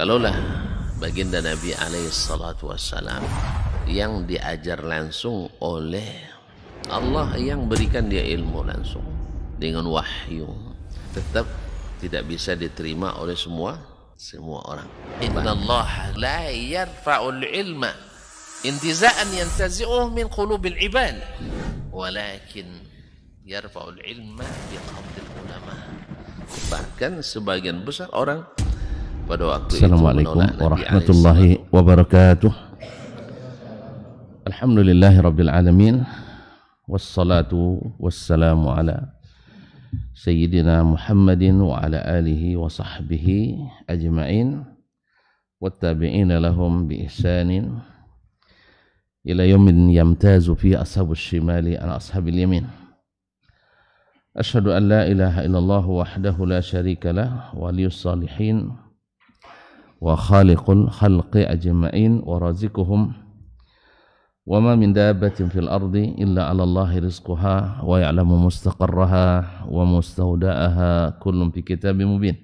Kalaulah baginda Nabi alaihissalatu wassalam yang diajar langsung oleh Allah, yang berikan dia ilmu langsung dengan wahyu, tetap tidak bisa diterima oleh semua orang. Innallaha la yarfa'ul ilma intiza'an yantazi'uhu min qulubil ibad, walakin yarfa'ul ilma biqabdil ulama. Bahkan sebagian besar orang pada waktu Assalamualaikum warahmatullahi wabarakatuh. Alhamdulillahi rabbil alamin, wassalatu wassalamu ala sayyidina Muhammadin wa ala alihi wa sahbihi ajma'in, wattabi'ina lahum bi ihsanin ila yawmin yamtazu fi ashabus shimali an ashabil yamin. Asyhadu an la ilaha illallah wahdahu la syarika lah, waliyus salihin wa khaliqul khalqi ajma'in wa razikuhum wa ma min dabbatin fil ardi illa 'ala Allahi rizquha wa ya'lamu mustaqarraha wa mustawda'aha kullun fi kitabim mubin.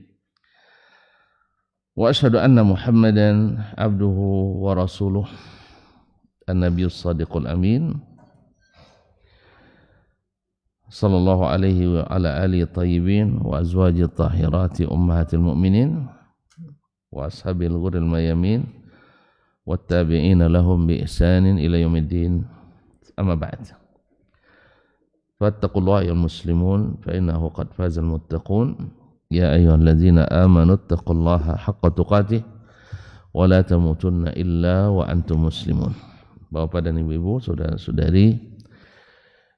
Wa asyhadu anna Muhammadan abduhu wa rasuluh an-nabiyyus shadiqul amin sallallahu alaihi wa ala alihi tayyibin wa azwaji tahirati ummahatil mu'minin wa ashabil ghuril mayamin wattabi'ina lahum bi ihsanin ila yaumiddin, amma ba'd. Fattaqullaha ya muslimun fa innahu qad fazal muttaqun ya ayyuhalladzina amanu taqullaha haqqa tuqatih wa la tamutunna illa wa antum muslimun. Bapak dan ibu-ibu, saudara-saudari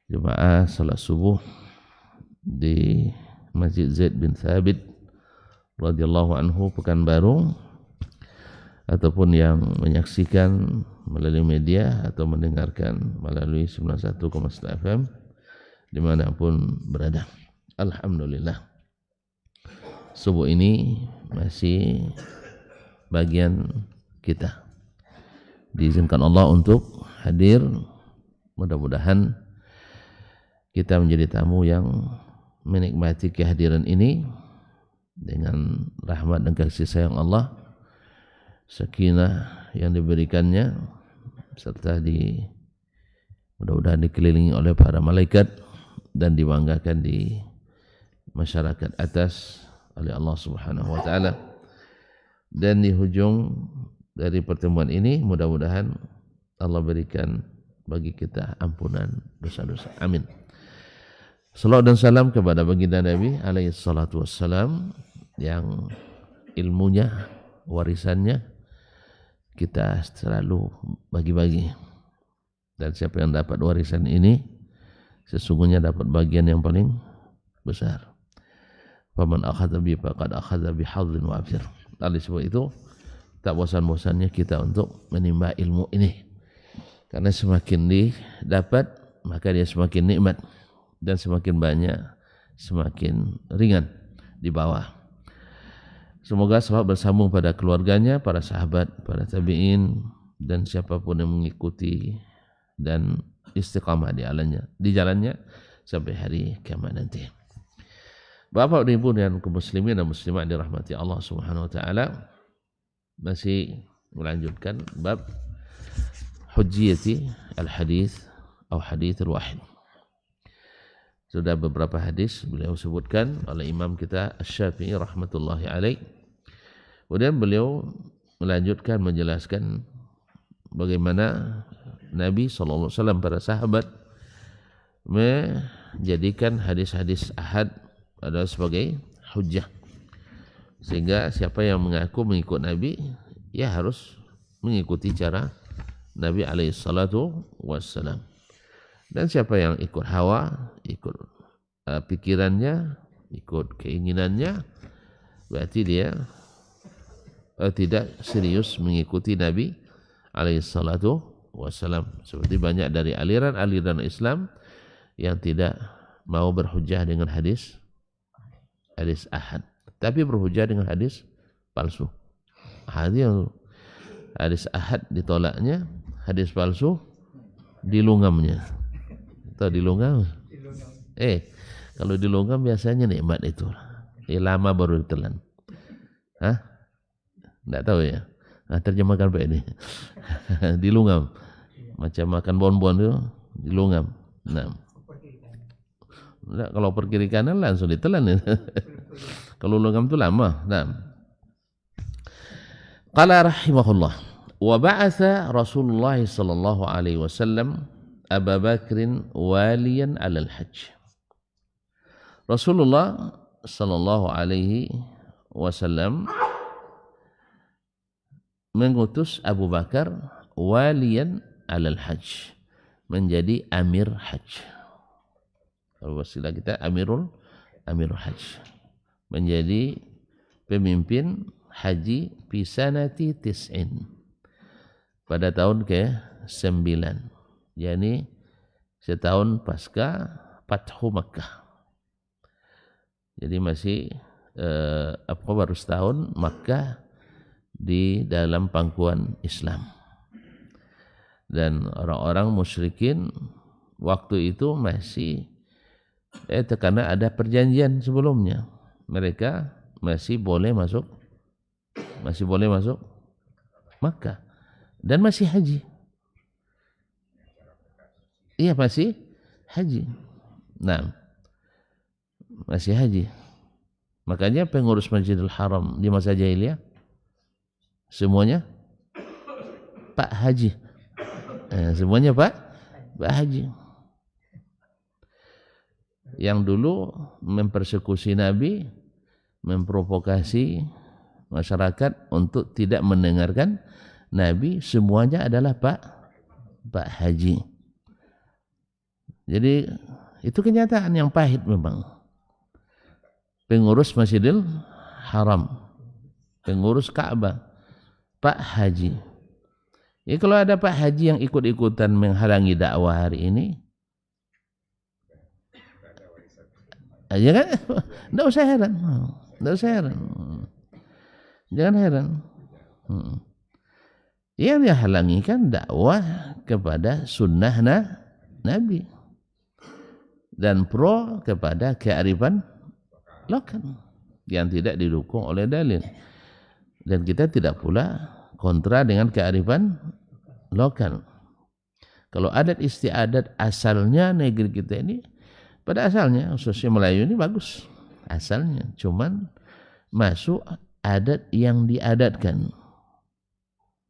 jemaah salat subuh di Masjid Zaid bin Thabit radhiyallahu anhu Pekanbaru, ataupun yang menyaksikan melalui media atau mendengarkan melalui 91,1 FM dimanapun berada. Alhamdulillah, subuh ini masih bagian kita diizinkan Allah untuk hadir. Mudah-mudahan kita menjadi tamu yang menikmati kehadiran ini dengan rahmat dan kasih sayang Allah, sakinah yang diberikannya, serta mudah-mudahan dikelilingi oleh para malaikat dan dibanggakan di masyarakat atas oleh Allah Subhanahu wa taala. Dan di hujung dari pertemuan ini mudah-mudahan Allah berikan bagi kita ampunan dosa-dosa. Amin. Salawat dan salam kepada baginda Nabi alaihi salatu wassalam, yang ilmunya, warisannya kita selalu bagi-bagi, dan siapa yang dapat warisan ini sesungguhnya dapat bagian yang paling besar. Faman akhadha bi faqad akhadha bi hadzin wafir. Oleh sebab itu tak bosan-bosannya kita untuk menimba ilmu ini, karena semakin didapat maka dia semakin nikmat, dan semakin banyak semakin ringan di bawah. Semoga sahabat bersambung pada keluarganya, para sahabat, para tabi'in, dan siapapun yang mengikuti dan istiqamah di jalannya sampai hari kiamat nanti. Bapak dan Ibu dan kaum muslimin dan muslimat dirahmati Allah Subhanahu wa taala, masih melanjutkan bab hujjiyati al-hadis atau haditsul wahid. Sudah beberapa hadis beliau sebutkan oleh imam kita Asy-Syafi'i rahmatullahi alaih. Kemudian beliau melanjutkan menjelaskan bagaimana Nabi SAW, para sahabat, menjadikan hadis-hadis ahad adalah sebagai hujjah. Sehingga siapa yang mengaku mengikut Nabi, ya harus mengikuti cara Nabi alaihissalatu wassalam. Dan siapa yang ikut hawa, ikut pikirannya, ikut keinginannya, berarti dia tidak serius mengikuti Nabi alaihissalatu wassalam. Seperti banyak dari aliran-aliran Islam yang tidak mau berhujjah dengan hadis ahad, tapi berhujjah dengan hadis palsu. Hadis ahad ditolaknya, hadis palsu dilungamnya. Dilunggam. Kalau dilunggam biasanya nikmat itu. Lama baru ditelan. Enggak tahu ya. Nah, terjemahkan Pak ini. Dilungam. Macam makan bonbon itu dilungam. Nah. Enggak, kalau per kiri kanan langsung ditelan ya. Kalau lungam itu lama. Nah. Qala rahimahullah wa ba'atha Rasulullah sallallahu alaihi wasallam Abu Bakrin waliyan 'alal hajj. Rasulullah sallallahu alaihi wasallam mengutus Abu Bakar waliyan 'alal hajj, menjadi amir hajj. Kalau istilah kita amirul hajj, menjadi pemimpin haji fi sanati tis'in, pada tahun ke-9, yakni setahun pasca Fathu Makkah. Jadi masih baru setahun Makkah di dalam pangkuan Islam. Dan orang-orang musyrikin waktu itu masih karena ada perjanjian sebelumnya, mereka masih boleh masuk Makkah dan masih haji. Iya, masih haji. Nah, masih haji. Makanya pengurus Masjidil Haram di masa jahiliyah semuanya Pak Haji. Semuanya Pak Haji. Yang dulu mempersekusi Nabi, memprovokasi masyarakat untuk tidak mendengarkan Nabi, semuanya adalah Pak Haji. Jadi itu kenyataan yang pahit memang. Pengurus Masjidil Haram, pengurus Ka'bah, Pak Haji. Ya, kalau ada Pak Haji yang ikut-ikutan menghalangi dakwah hari ini, aja kan, enggak usah heran. Jangan heran. Yang dia halangi kan dakwah kepada sunnah Nabi dan pro kepada kearifan lokal yang tidak didukung oleh dalil. Dan kita tidak pula kontra dengan kearifan lokal. Kalau adat istiadat asalnya negeri kita ini, pada asalnya khususnya Melayu ini bagus asalnya, cuman masuk adat yang diadatkan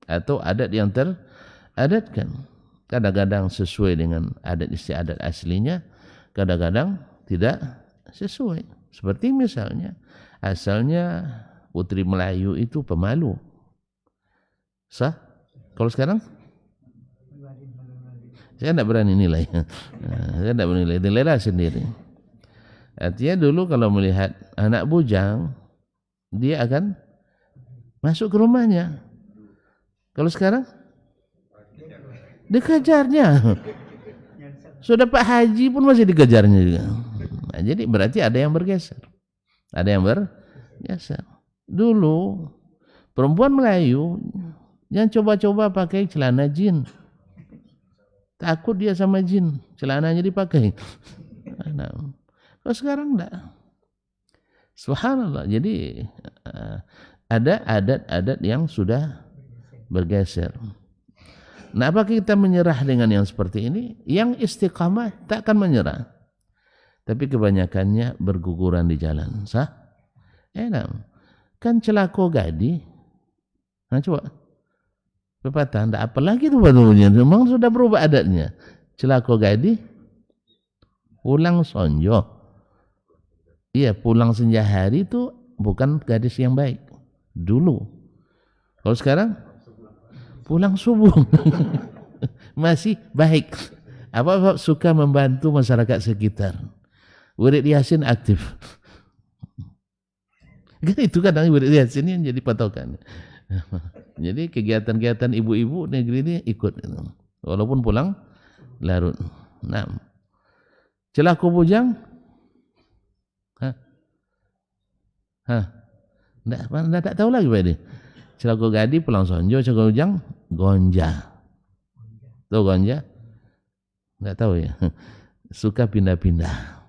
atau adat yang teradatkan. Kadang-kadang sesuai dengan adat istiadat aslinya, kadang-kadang tidak sesuai. Seperti misalnya asalnya putri Melayu itu pemalu. Sah? Kalau sekarang? Saya tidak berani nilai. Saya tidak berani nilai. Nilailah sendiri. Artinya dulu kalau melihat anak bujang, dia akan masuk ke rumahnya. Kalau sekarang? Dikejarnya. Sudah Pak Haji pun masih dikejarnya juga. Nah, jadi berarti ada yang bergeser. Ada yang bergeser. Dulu perempuan Melayu yang coba-coba pakai celana jin. Takut dia sama jin, celananya dipakai. Nah, kalau sekarang enggak. Subhanallah. Jadi ada adat-adat yang sudah bergeser. Nah, apakah kita menyerah dengan yang seperti ini? Yang istiqamah tak akan menyerah. Tapi kebanyakannya berguguran di jalan. Sah? Enak. Kan celako gadi. Nah, coba. Pepatah, enggak apa lagi itu betulnya. Memang sudah berubah adatnya. Celako gadi, pulang sonjo. Iya, pulang senja hari itu bukan gadis yang baik. Dulu. Kalau sekarang, pulang subuh. Masih baik. Apa suka membantu masyarakat sekitar. Wirid Yasin aktif. Itu kadang Wirid Yasin yang jadi patokan. Jadi kegiatan-kegiatan ibu-ibu negeri ini ikut, walaupun pulang larut. Nah, celako bujang, nggak tahu lagi Pak ini. Celako gadi pulang sonjo, celako bujang gonja. Tahu gonja? Nggak tahu ya. Suka pindah-pindah.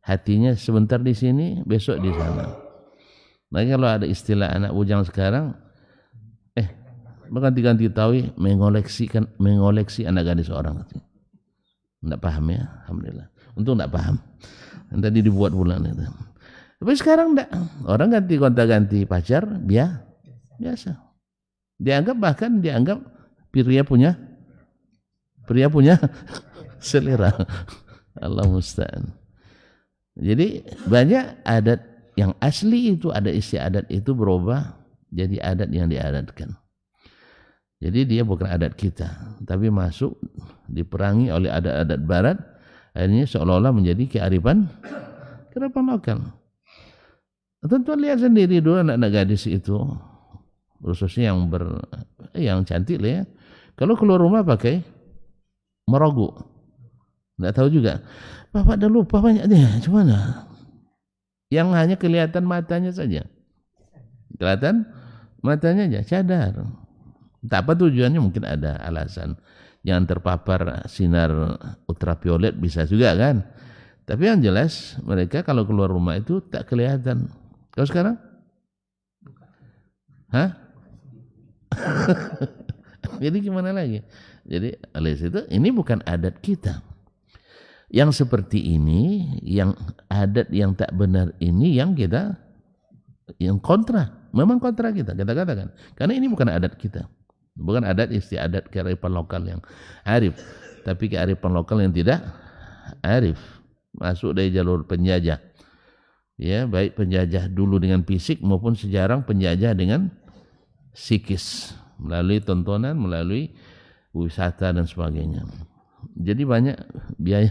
Hatinya sebentar di sini, besok di sana. Makanya kalau ada istilah anak bujang sekarang, Berganti-ganti tawi mengoleksi anak gadis orang. Enggak paham ya, alhamdulillah. Untung enggak paham. Tadi dibuat bulan itu. Tapi sekarang enggak. Orang gonta-ganti pacar biasa. Bahkan dianggap pria punya selera. Allah musta'an. Jadi banyak adat yang asli itu, ada istiadat itu berubah jadi adat yang diadatkan. Jadi dia bukan adat kita, tapi masuk diperangi oleh adat-adat barat, akhirnya seolah-olah menjadi kearifan lokal. Tentu lihat sendiri dulu anak-anak gadis itu, khususnya yang cantik lah ya. Kalau keluar rumah pakai merogu, nggak tahu juga. Bapak dah lupa banyak dia, gimana? Yang hanya kelihatan matanya saja, kelihatan matanya aja, cadar. Tak apa tujuannya, mungkin ada alasan. Jangan terpapar sinar ultraviolet, bisa juga kan. Tapi yang jelas mereka kalau keluar rumah itu tak kelihatan. Kalau sekarang? Hah? Jadi gimana lagi? Jadi oleh itu ini bukan adat kita. Yang seperti ini, yang adat yang tak benar ini yang kita kontra. Memang kontra kita katakan. Karena ini bukan adat kita. Bukan adat istiadat kearifan lokal yang arif, tapi kearifan lokal yang tidak arif, masuk dari jalur penjajah. Ya, baik penjajah dulu dengan fisik maupun sejarah penjajah dengan psikis, melalui tontonan, melalui wisata dan sebagainya. Jadi banyak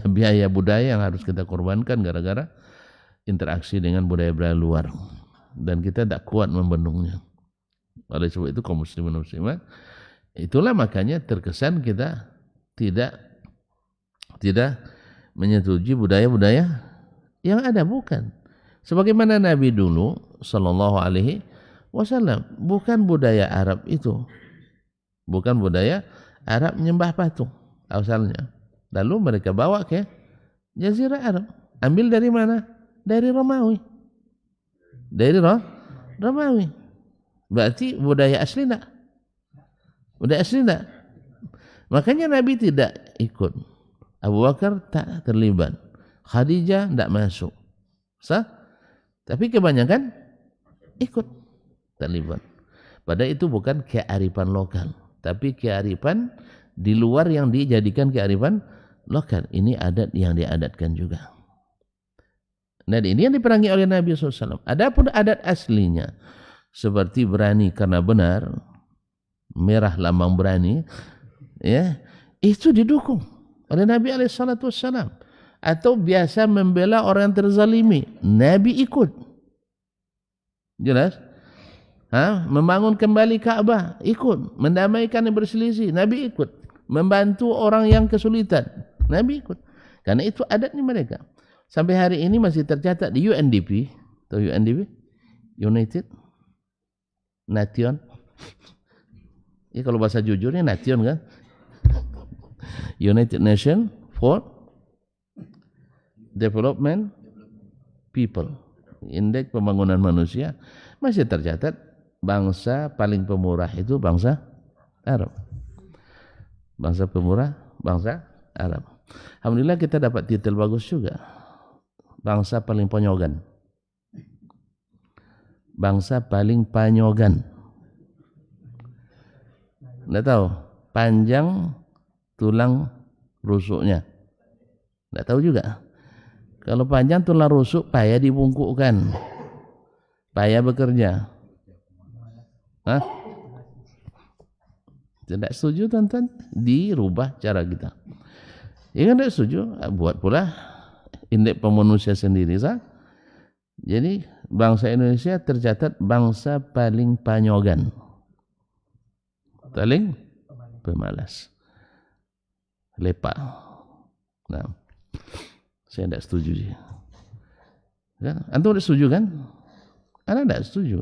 biaya budaya yang harus kita korbankan gara-gara interaksi dengan budaya-budaya luar, dan kita tak kuat membendungnya. Oleh sebab itu kaum muslimin dan muslimat, itulah makanya terkesan kita tidak menyetujui budaya-budaya yang ada, bukan. Sebagaimana Nabi dulu sallallahu alaihi wasallam, bukan budaya Arab itu. Bukan budaya Arab menyembah patung asalnya. Lalu mereka bawa ke Jazirah Arab. Ambil dari mana? Dari Romawi. Romawi. Berarti budaya asli enggak? Budaya asli enggak? Makanya Nabi tidak ikut. Abu Bakar tak terlibat. Khadijah enggak masuk. Sah? Tapi kebanyakan ikut, terlibat. Padahal itu bukan kearifan lokal, tapi kearifan di luar yang dijadikan kearifan lokal. Ini adat yang diadatkan juga. Nah, ini yang diperangi oleh Nabi SAW. Adapun adat aslinya, seperti berani karena benar, merah lambang berani, ya, itu didukung oleh Nabi SAW. Atau biasa membela orang yang terzalimi, Nabi ikut. Jelas? Membangun kembali Ka'bah, ikut. Mendamaikan yang berselisih, Nabi ikut. Membantu orang yang kesulitan, Nabi ikut. Karena itu adatnya mereka. Sampai hari ini masih tercatat di UNDP, atau UNDP, United Nation. Ya, kalau bahasa jujurnya Nation kan? United Nation for Development People, Indeks Pembangunan Manusia, masih tercatat bangsa paling pemurah itu bangsa Arab. Bangsa pemurah, bangsa Arab. Alhamdulillah kita dapat titel bagus juga. Bangsa paling ponyogan. Bangsa paling panyogan. Enggak tahu, panjang tulang rusuknya. Enggak tahu juga. Kalau panjang tulang rusuk, payah dibungkukkan, payah bekerja. Tidak setuju, tonton, dirubah cara kita. Ya kan tidak setuju, buat pula indeks pemanusia sendiri sah. Jadi bangsa Indonesia tercatat bangsa paling panyogan, paling pemalas, lepak. Nah, saya tidak setuju. Kan? Antum tidak setuju kan? Anda tidak setuju.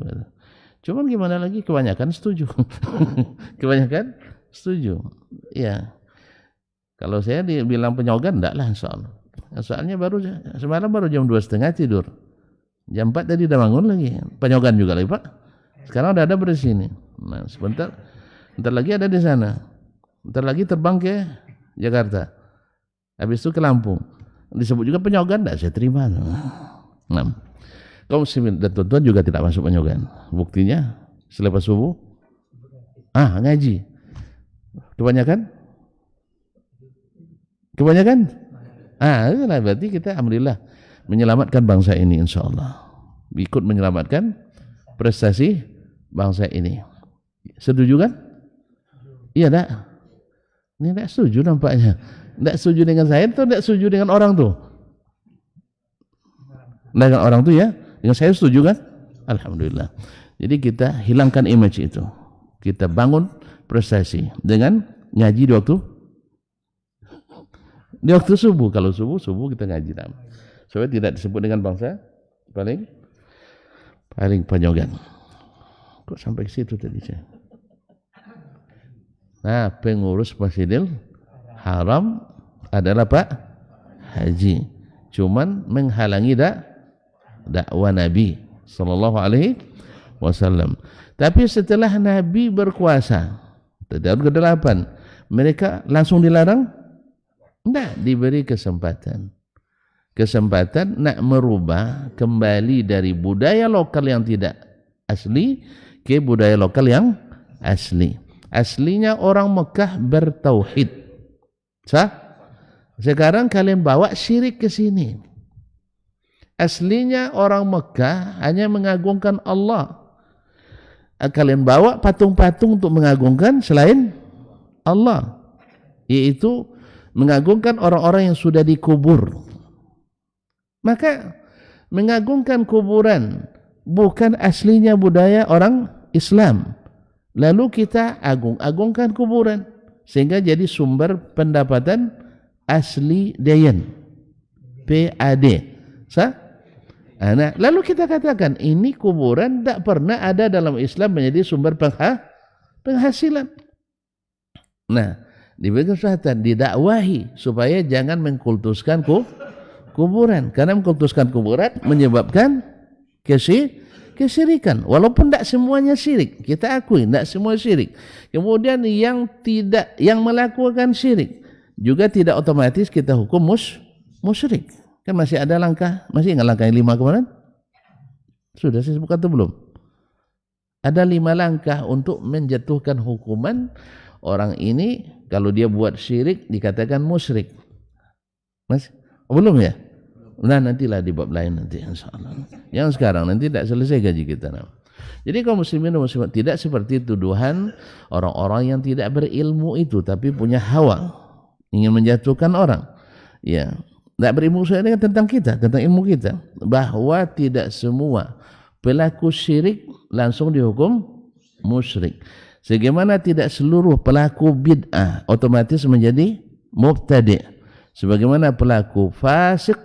Cuman gimana lagi? Kebanyakan setuju. Kebanyakan setuju. Ya. Kalau saya dibilang penyogan, tidak lah soal. Soalnya semalam baru jam 2:30 tidur. Jam 4 tadi udah bangun lagi. Penyogan juga lagi Pak. Sekarang udah ada di sini. Nah, sebentar lagi ada di sana. Bentar lagi terbang ke Jakarta. Habis itu ke Lampung. Disebut juga penyogan, tidak saya terima. Nah, kaum muslimin dan tuan-tuan juga tidak masuk penyogan. Buktinya selepas subuh ngaji. Kebanyakan? Itulah berarti kita alhamdulillah menyelamatkan bangsa ini insyaallah. Ikut menyelamatkan prestasi bangsa ini. Setuju kan? Iya tak? Ini tidak setuju nampaknya. Tidak setuju dengan saya atau tidak setuju dengan orang tuh? Dengan orang tuh ya? Dengan saya setuju kan? Alhamdulillah. Jadi kita hilangkan image itu. Kita bangun prestasi dengan ngaji di waktu subuh. Kalau subuh kita ngaji. Supaya tidak disebut dengan bangsa paling panyogan. Kok sampai ke situ tadi saya? Nah, pengurus Masjidil Haram adalah Pak Haji. Cuman menghalangi dakwah Nabi sallallahu alaihi wasallam. Tapi setelah Nabi berkuasa, tahun ke-8, mereka langsung dilarang? Tidak, diberi kesempatan. Kesempatan nak merubah kembali dari budaya lokal yang tidak asli ke budaya lokal yang asli. Aslinya orang Mekah bertauhid. Sekarang kalian bawa syirik ke sini. Aslinya orang Mekah hanya mengagungkan Allah. Kalian bawa patung-patung untuk mengagungkan selain Allah, yaitu mengagungkan orang-orang yang sudah dikubur. Maka mengagungkan kuburan bukan aslinya budaya orang Islam. Lalu kita agungkan kuburan sehingga jadi sumber pendapatan asli dayan, PAD. Nah, lalu kita katakan ini kuburan tak pernah ada dalam Islam menjadi sumber penghasilan. Nah, diberi kesempatan, didakwahi supaya jangan mengkultuskan kuburan, karena mengkultuskan kuburan menyebabkan kesyirikan. Walaupun tidak semuanya syirik, kita akui tidak semua syirik. Kemudian yang melakukan syirik juga tidak otomatis kita hukum musyrik. Kan masih ada langkah, masih ingat langkah yang 5 kemarin? Sudah saya sebutkan atau belum? Ada 5 langkah untuk menjatuhkan hukuman orang ini kalau dia buat syirik dikatakan musyrik. Mas, belum ya? Nah, nantilah di bab lain nanti insyaallah. Yang sekarang nanti tidak selesai gaji kita. Jadi kaum muslimin dan muslimat tidak seperti tuduhan orang-orang yang tidak berilmu itu tapi punya hawa, ingin menjatuhkan orang. Ya, tidak berilmu dengan tentang kita, tentang ilmu kita, bahwa tidak semua pelaku syirik langsung dihukum musyrik. Sebagaimana tidak seluruh pelaku bid'ah otomatis menjadi mubtadi'. Sebagaimana pelaku fasik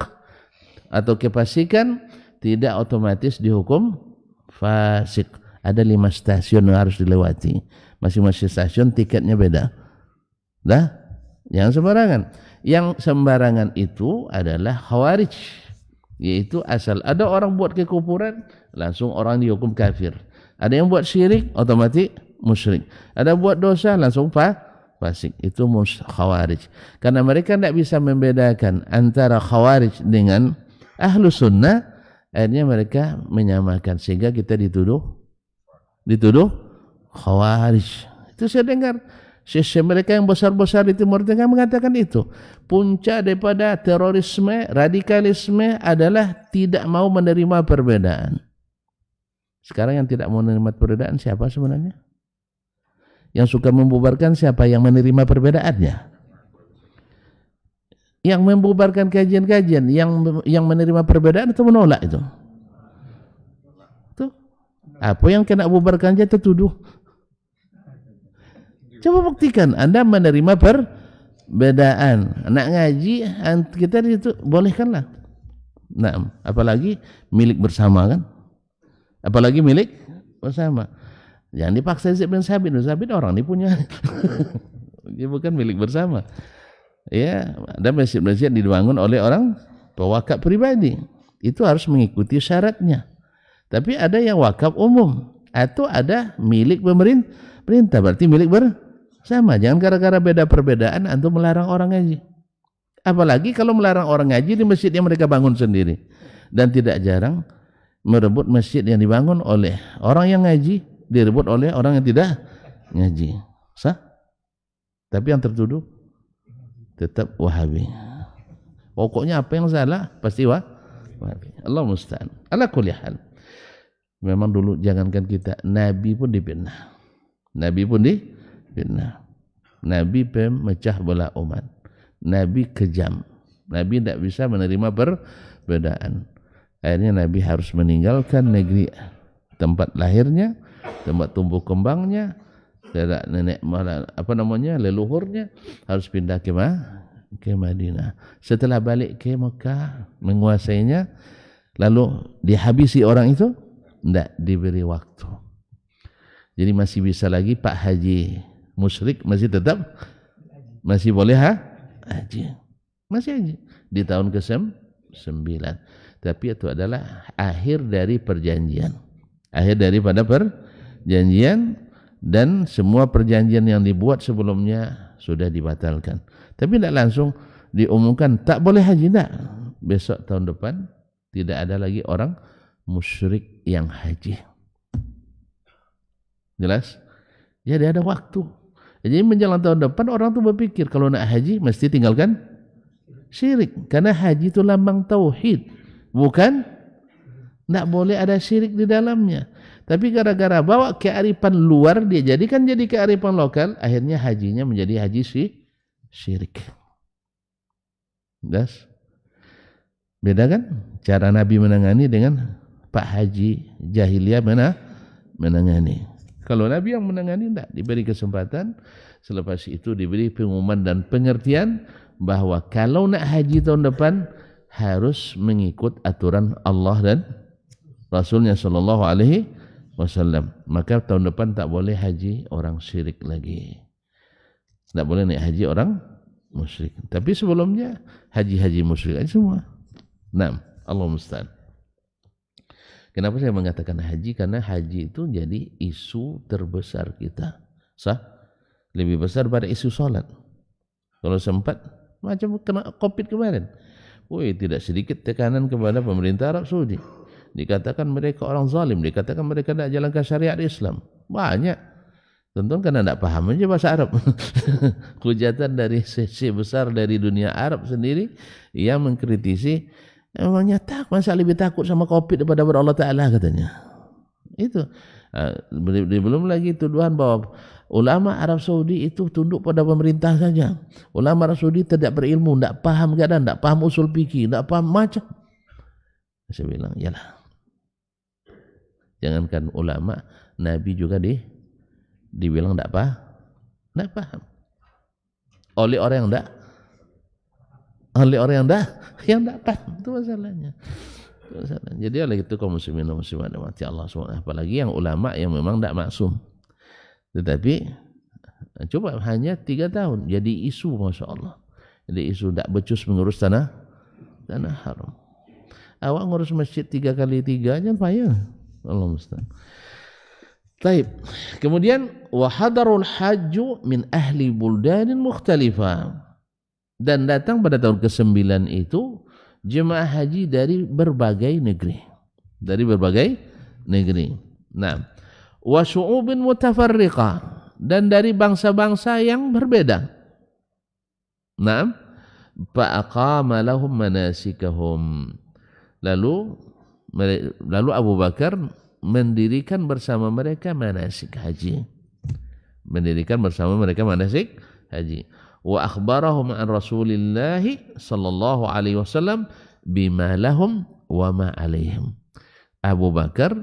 atau kefasikan tidak otomatis dihukum fasik. Ada 5 stasiun yang harus dilewati. Masing-masing stasiun tiketnya beda. Yang sembarangan. Yang sembarangan itu adalah khawarij. Yaitu asal ada orang buat kekufuran, langsung orang dihukum kafir. Ada yang buat syirik, otomatis musyrik. Ada buat dosa, langsung fasik. Itu khawarij. Karena mereka tidak bisa membedakan antara khawarij dengan ahlu sunnah, akhirnya mereka menyamakan sehingga kita dituduh khawarij. Itu saya dengar syekh mereka yang besar-besar di Timur Tengah mengatakan itu. Puncak daripada terorisme, radikalisme adalah tidak mau menerima perbedaan. Sekarang yang tidak mau menerima perbedaan siapa sebenarnya? Yang suka membubarkan siapa? Yang menerima perbedaannya. Yang membubarkan kajian-kajian, yang menerima perbedaan atau menolak itu? Tuh. Apa yang kena bubarkan aja tertuduh. Coba buktikan Anda menerima perbedaan. Nak ngaji kita itu bolehkanlah. Nah, apalagi milik bersama kan? Apalagi milik bersama. Jangan dipaksa Zaid bin Sabit. Sabit orang ini punya. Dia bukan milik bersama. Ya, ada masjid-masjid dibangun oleh orang pewakaf pribadi. Itu harus mengikuti syaratnya. Tapi ada yang wakaf umum. atau ada milik pemerintah, berarti milik bersama. Jangan gara-gara beda perbedaan antum melarang orang ngaji. Apalagi kalau melarang orang ngaji di masjid yang mereka bangun sendiri. Dan tidak jarang merebut masjid yang dibangun oleh orang yang ngaji, direbut oleh orang yang tidak ngaji. Sah? Tapi yang tertuduh tetap Wahabi. Pokoknya apa yang salah pasti Wahabi. Allah musta'an. Ala kulli hal. Memang dulu jangankan kita, Nabi pun difitnah. Nabi pemecah belah umat. Nabi kejam. Nabi tidak bisa menerima perbedaan. Akhirnya Nabi harus meninggalkan negeri tempat lahirnya, tempat tumbuh kembangnya, leluhurnya, harus pindah ke Madinah. Setelah balik ke Mekah, menguasainya, lalu dihabisi orang itu, tidak diberi waktu. Jadi masih bisa lagi Pak Haji musyrik masih tetap masih boleh haji. Masih haji di tahun ke-9. Tapi itu adalah akhir dari perjanjian. Akhir daripada perjanjian, dan semua perjanjian yang dibuat sebelumnya sudah dibatalkan. Tapi tidak langsung diumumkan tak boleh haji, tidak. Besok tahun depan tidak ada lagi orang musyrik yang haji. Jelas? Jadi ada waktu. Jadi menjelang tahun depan orang tu berpikir kalau nak haji mesti tinggalkan syirik. Karena haji itu lambang tauhid. Bukan tak boleh ada syirik di dalamnya. Tapi gara-gara bawa kearifan luar, dia jadikan jadi kearifan lokal, akhirnya hajinya menjadi haji syirik. Jelas? Beda kan? Cara Nabi menangani dengan Pak Haji jahiliyah menangani. Kalau Nabi yang menangani, tidak diberi kesempatan. Selepas itu diberi pengumuman dan pengertian bahwa kalau nak haji tahun depan harus mengikut aturan Allah dan Rasulnya Sallallahu Alaihi Wasallam. Maka tahun depan tak boleh haji orang syirik lagi. Tak boleh naik haji orang musyrik. Tapi sebelumnya haji musyrik aja semua. Nah, Allah musta'an. Kenapa saya mengatakan haji? Karena haji itu jadi isu terbesar kita. Sah? Lebih besar pada isu salat. Kalau sempat, macam kena COVID kemarin. Tidak sedikit tekanan kepada pemerintah Arab Saudi. Dikatakan mereka orang zalim, dikatakan mereka tidak jalankan syariat Islam. Banyak. Tentu karena tidak paham aja bahasa Arab. Hujatan dari sesi besar dari dunia Arab sendiri yang mengkritisi, emangnya masa lebih takut sama COVID daripada Allah Ta'ala, katanya. Itu. Belum lagi tuduhan bahwa ulama Arab Saudi itu tunduk pada pemerintah saja. Ulama Arab Saudi tidak berilmu, tidak paham keadaan, tidak paham usul fikih, tidak paham macam. Saya bilang, yalah. Jangankan ulama, Nabi juga dibilang tidak paham. Oleh orang yang tidak paham, itu masalahnya. Jadi oleh itu kaum muslimin dan muslimat mati Allah SWT, apalagi yang ulama yang memang tidak maksum. Tetapi coba hanya 3 tahun jadi isu, Masya Allah. Jadi isu tidak becus mengurus tanah haram. Awak ngurus masjid 3x3 aja payah. Allah musta'an. Taib. Kemudian wahadarul hajju min ahli buldanin mukhtalifah. Dan datang pada tahun ke-9 itu jemaah haji dari berbagai negeri. Nah, wa syu'ubin mutafarriqah, dan dari bangsa-bangsa yang berbeda. Nah, fa'aqama lahum manasikahum. Lalu Abu Bakar mendirikan bersama mereka manasik haji. Wa akhbarahum an Rasulillah sallallahu alaihi wasallam bima lahum wa ma alaihim. Abu Bakar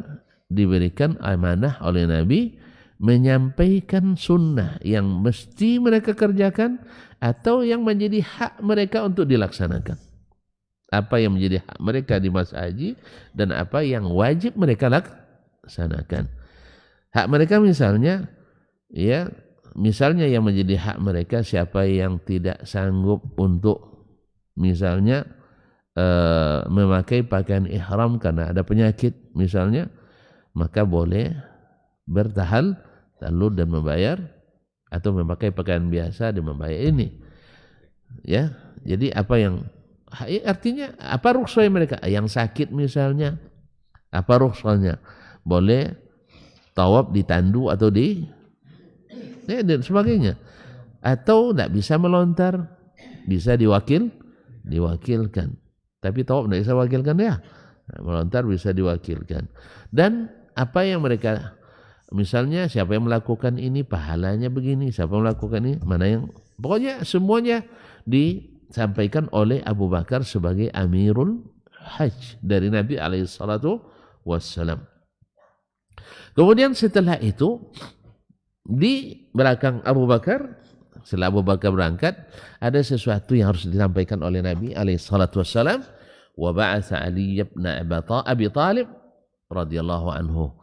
diberikan amanah oleh Nabi menyampaikan sunnah yang mesti mereka kerjakan atau yang menjadi hak mereka untuk dilaksanakan. Apa yang menjadi hak mereka di masa haji dan apa yang wajib mereka laksanakan. Hak mereka misalnya yang menjadi hak mereka, siapa yang tidak sanggup untuk misalnya memakai pakaian ihram karena ada penyakit misalnya, maka boleh bertahallul dan membayar atau memakai pakaian biasa dan membayar ini. Ya, jadi apa yang artinya apa rukhsah mereka? Yang sakit misalnya, apa rukhsahnya? Boleh tawaf ditandu atau dan sebagainya. Atau tidak bisa melontar, bisa diwakilkan. Tapi tawaf tidak bisa wakilkan ya. Melontar bisa diwakilkan. Dan apa yang mereka, misalnya siapa yang melakukan ini pahalanya begini, siapa yang melakukan ini, mana yang, pokoknya semuanya disampaikan oleh Abu Bakar sebagai Amirul Hajj dari Nabi SAW. Kemudian setelah itu di belakang Abu Bakar, setelah Abu Bakar berangkat, ada sesuatu yang harus disampaikan oleh Nabi SAW. Wa ba'atha Ali ibn Abi Talib radhiyallahu anhu.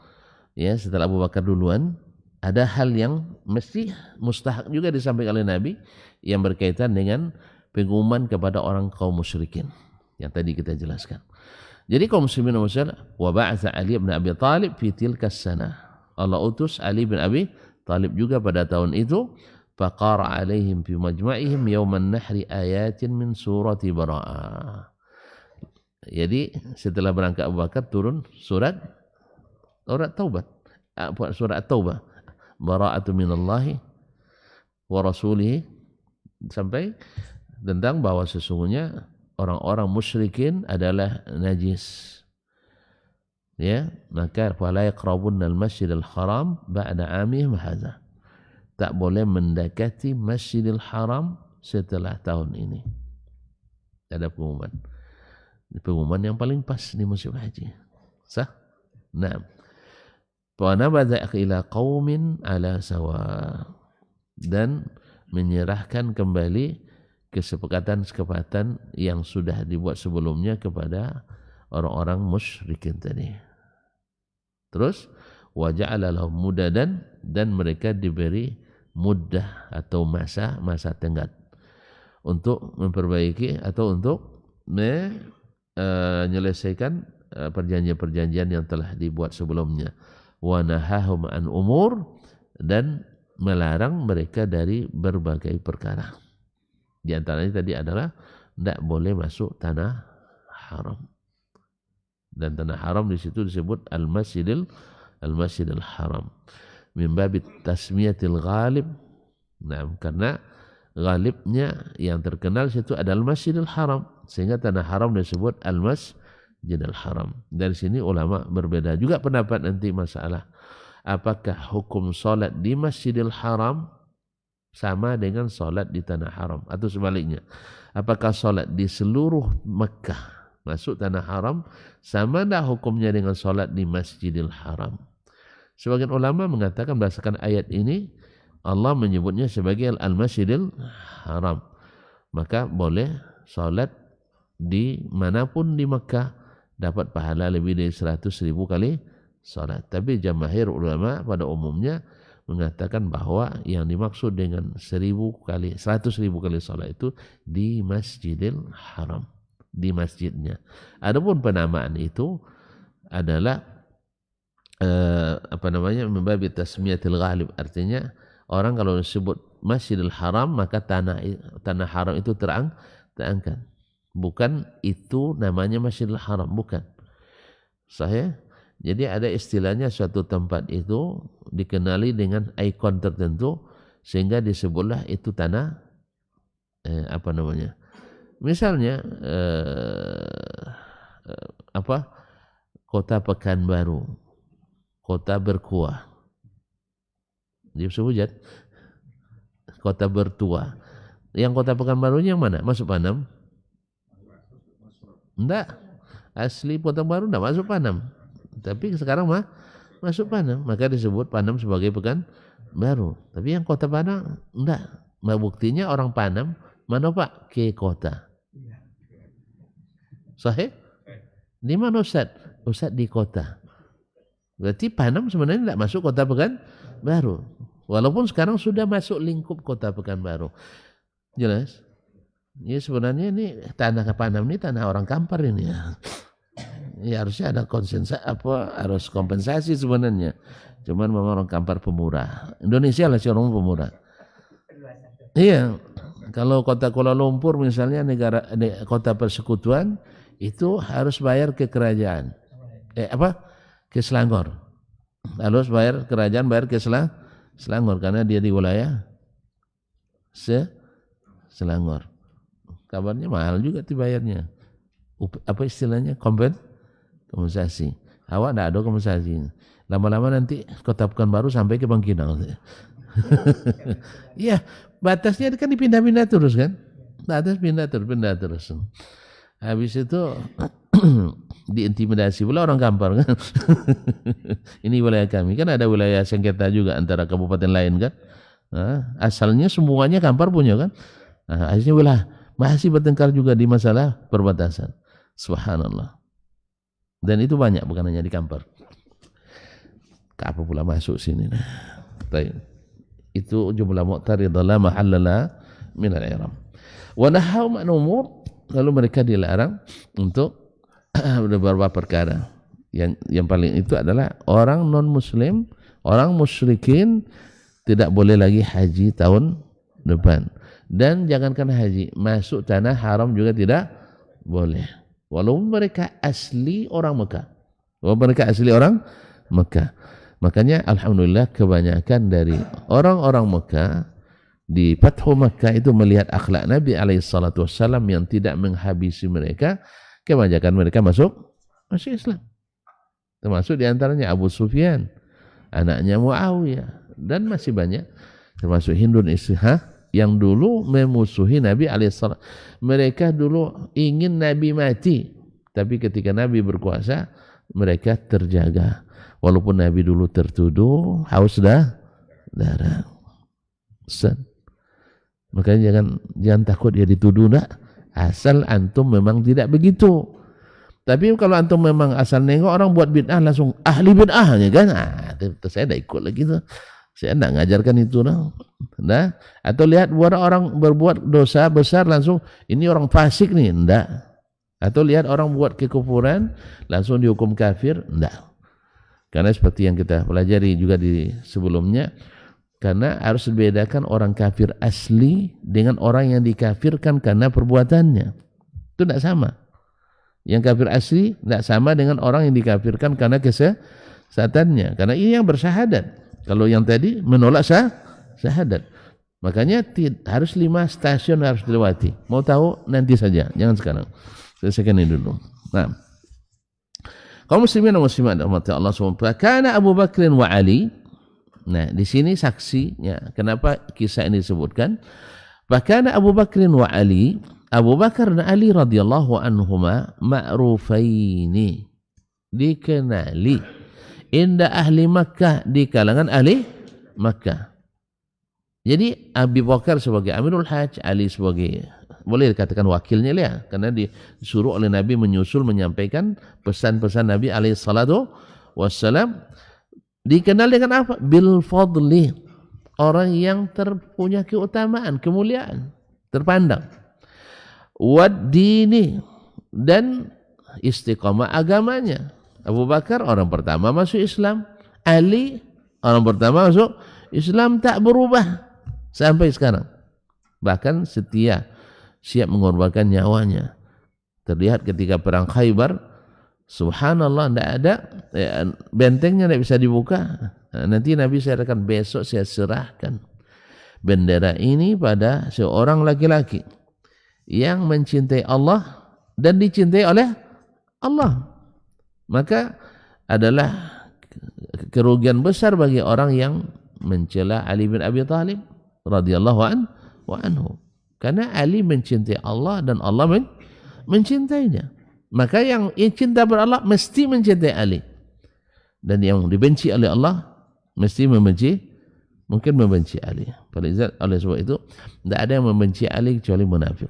Ya, setelah Abu Bakar duluan, ada hal yang mesti mustahak juga disampaikan oleh Nabi yang berkaitan dengan pengumuman kepada orang kaum musyrikin yang tadi kita jelaskan. Jadi kaum muslimin wa ba'atha Ali ibn Abi Talib fi tilka sanah. Allah utus Ali bin Abi Talib juga pada tahun itu, faqara alaihim fi majma'ihim yawman nahri ayatin min surati Bara'ah. Jadi setelah berangkat Abu Bakar turun surat Taubat, surat Taubah, bara'atu minallahi wa rasulihi, sampai tentang bahwa sesungguhnya orang-orang musyrikin adalah najis. Ya, maka fala yaqrabunnal masjidal haram ba'da 'amihim hadza. Tak boleh mendekati Masjidil Haram setelah tahun ini. Ada pengumuman yang paling pas di musim haji. Sah? Naam. Wa nabadha ila qaumin ala sawa, dan menyerahkan kembali kesepakatan yang sudah dibuat sebelumnya kepada orang-orang musyrikin tadi. Terus wa ja'ala lahum mudadan, dan mereka diberi muddah atau masa tenggat untuk memperbaiki atau untuk menyelesaikan perjanjian-perjanjian yang telah dibuat sebelumnya. Wa nahahum an umur, dan melarang mereka dari berbagai perkara. Di antaranya tadi adalah tidak boleh masuk tanah haram. Dan tanah haram di situ disebut al-masjidil haram. Min babit tasmiyatil ghalib. Nah, karena ghalibnya yang terkenal situ adalah Masjidil Haram, sehingga tanah haram disebut al-Masjidil Haram. Dari sini ulama berbeda juga pendapat nanti masalah apakah hukum salat di Masjidil Haram sama dengan salat di tanah haram atau sebaliknya. Apakah salat di seluruh Mekah masuk tanah haram sama dah hukumnya dengan salat di Masjidil Haram? Sebagian ulama mengatakan berdasarkan ayat ini Allah menyebutnya sebagai al-Masjidil Haram. Maka boleh salat di manapun di Mekah dapat pahala lebih dari 100.000 kali salat. Tapi jamaahir ulama pada umumnya mengatakan bahwa yang dimaksud dengan 100.000 kali salat itu di Masjidil Haram, di masjidnya. Adapun penamaan itu adalah membabi tasmiyatil ghalib, artinya orang kalau disebut Masjidil Haram maka tanah haram itu terangkat. Bukan itu namanya Masjidil Haram, bukan. Sahih? Jadi ada istilahnya suatu tempat itu dikenali dengan ikon tertentu sehingga disebutlah itu tanah misalnya Kota Pekanbaru, Kota Berkuah, disebut Kota Bertua. Yang Kota Pekanbarunya yang mana? Masuk Panam? Enggak. Asli Kota Baru enggak masuk Panam. Tapi sekarang masuk Panam, maka disebut Panam sebagai Pekanbaru. Tapi yang Kota Panam enggak. Buktinya orang Panam mana Pak? Ke kota. Sahih? Di mana Ustaz? Ustaz di kota. Berarti Panam sebenarnya tidak masuk Kota Pekanbaru. Walaupun sekarang sudah masuk lingkup Kota Pekanbaru. Jelas? Ya sebenarnya ini tanah Panam ini tanah orang Kampar ini ya. Ya harusnya ada harus kompensasi sebenarnya. Cuman memang orang Kampar pemurah. Indonesia lah orang pemurah. Iya. Kalau kota Kuala Lumpur misalnya kota persekutuan itu harus bayar ke kerajaan. Ke Selangor. Harus bayar kerajaan bayar ke Selangor karena dia di wilayah Selangor. Kabarnya mahal juga dibayarnya. Apa istilahnya? Kompensasi. Awak tidak ada kompensasi. Lama-lama nanti kota Pekanbaru sampai ke Bangkinang. Iya, batasnya kan dipindah-pindah terus kan? Batas pindah terus. Habis itu diintimidasi pula orang Kampar kan. Ini wilayah kami. Kan ada wilayah sengketa juga antara kabupaten lain kan. Asalnya semuanya Kampar punya kan. Akhirnya masih bertengkar juga di masalah perbatasan. Subhanallah. Dan itu banyak bukan hanya di Kampar. Apa pula masuk sini. Itu jumlah mu'taridah la mahallala min al-i'rab. Wa nahaw man umur, lalu mereka dilarang untuk beberapa perkara. Yang paling itu adalah orang non muslim, orang musyrikin tidak boleh lagi haji tahun depan. Dan jangankan haji, masuk tanah haram juga tidak boleh. Walaupun mereka asli orang Mekah. Makanya alhamdulillah kebanyakan dari orang-orang Mekah di Fathu Mekah itu melihat akhlak Nabi alaihissalatu wassalam yang tidak menghabisi mereka, kebanyakan mereka masuk Islam. Termasuk diantaranya Abu Sufyan, anaknya Muawiyah, dan masih banyak termasuk Hindun Ishah yang dulu memusuhi Nabi alaihissalam. Mereka dulu ingin Nabi mati, tapi ketika Nabi berkuasa mereka terjaga. Walaupun Nabi dulu tertuduh haus darah. Makanya jangan takut dia dituduh asal antum memang tidak begitu. Tapi kalau antum memang asal nengok orang buat bid'ah langsung ahli bid'ahnya kan. Saya tidak ikut lagi tuh. Saya tidak ngajarkan itu atau lihat orang berbuat dosa besar langsung ini orang fasik nih, enggak. Atau lihat orang buat kekufuran langsung dihukum kafir, enggak. Karena seperti yang kita pelajari juga di sebelumnya, karena harus dibedakan orang kafir asli dengan orang yang dikafirkan karena perbuatannya. Itu tidak sama. Yang kafir asli tidak sama dengan orang yang dikafirkan karena kesesatannya. Karena ini yang bersyahadat. Kalau yang tadi menolak syahadat. Makanya harus 5 stasiun harus dilewati. Mau tahu nanti saja, jangan sekarang. Selesaikan ini dulu. Nah, kaum muslimin dan muslimat rahmati Allah SWT. Kana Abu Bakr wa Ali. Nah, di sini saksinya. Kenapa kisah ini disebutkan? Bahkan Abu Bakr wa Ali, Abu Bakar dan Ali radhiyallahu anhuma ma'rufaini, dikenali inda ahli Makkah, di kalangan ahli Makkah. Jadi Abu Bakar sebagai Amirul Hajj, Ali sebagai boleh dikatakan wakilnya lah, karena disuruh oleh Nabi menyusul menyampaikan pesan-pesan Nabi alaihi salatu wassalam. Dikenal dengan apa? Bil fadli, orang yang terpunya keutamaan, kemuliaan, terpandang. Wad dini, dan istiqamah agamanya. Abu Bakar orang pertama masuk Islam, Ali orang pertama masuk Islam, tak berubah sampai sekarang. Bahkan setia, siap mengorbankan nyawanya. Terlihat ketika perang Khaybar, subhanallah, tidak ada bentengnya, tidak bisa dibuka. Nanti Nabi saya akan besok saya serahkan bendera ini pada seorang laki-laki yang mencintai Allah dan dicintai oleh Allah. Maka adalah kerugian besar bagi orang yang mencela Ali bin Abi Thalib radhiyallahu anhu. Karena Ali mencintai Allah dan Allah mencintainya. Maka yang cinta pada Allah mesti mencintai Ali. Dan yang dibenci oleh Allah mesti mungkin membenci Ali. Oleh sebab itu tidak ada yang membenci Ali kecuali munafik.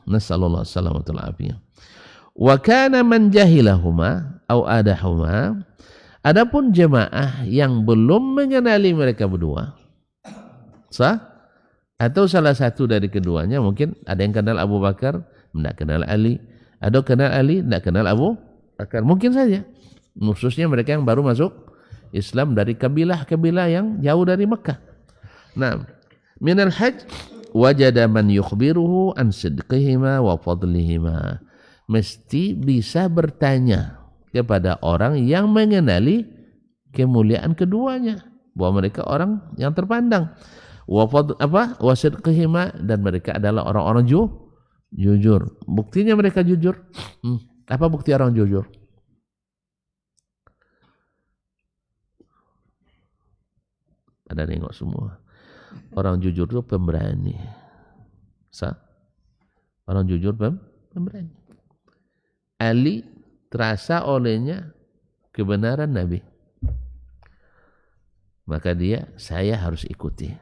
Nasallallahu alaihi wasallam. Wa kana man jahilahuma au adahuma. Adapun jemaah yang belum mengenali mereka berdua, atau salah satu dari keduanya, mungkin ada yang kenal Abu Bakar, tidak kenal Ali, Atau kenal Ali, tidak kenal Abu Bakar. Mungkin saja. Khususnya mereka yang baru masuk Islam dari kabilah-kabilah yang jauh dari Mekah. Nah, minal hajj wajada man yukhbiruhu an sidqihima wa fadlihima. Mesti bisa bertanya kepada orang yang mengenali kemuliaan keduanya, bahwa mereka orang yang terpandang. Wa sidqihima, dan mereka adalah orang-orang jujur. Buktinya mereka jujur. Apa bukti orang jujur? Ada nengok semua. Orang jujur itu pemberani. Orang jujur pemberani. Ali terasa olehnya kebenaran Nabi. Maka saya harus ikuti.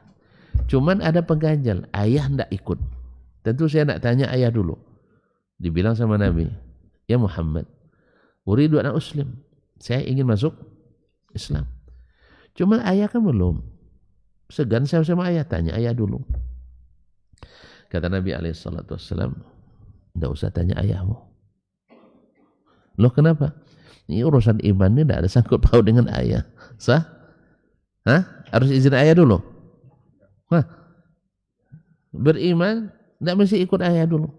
Cuman ada pengganjal, ayah tidak ikut. Tentu saya nak tanya ayah dulu. Dibilang sama Nabi, ya Muhammad, uridu an uslim. Saya ingin masuk Islam. Cuman ayah kan belum. Segan saya sama ayah, tanya ayah dulu. Kata Nabi SAW, tidak usah tanya ayahmu. Loh kenapa? Ini urusan iman ini tidak ada sangkut paut dengan ayah. Sah? Harus izin ayah dulu? Beriman tidak mesti ikut ayah dulu.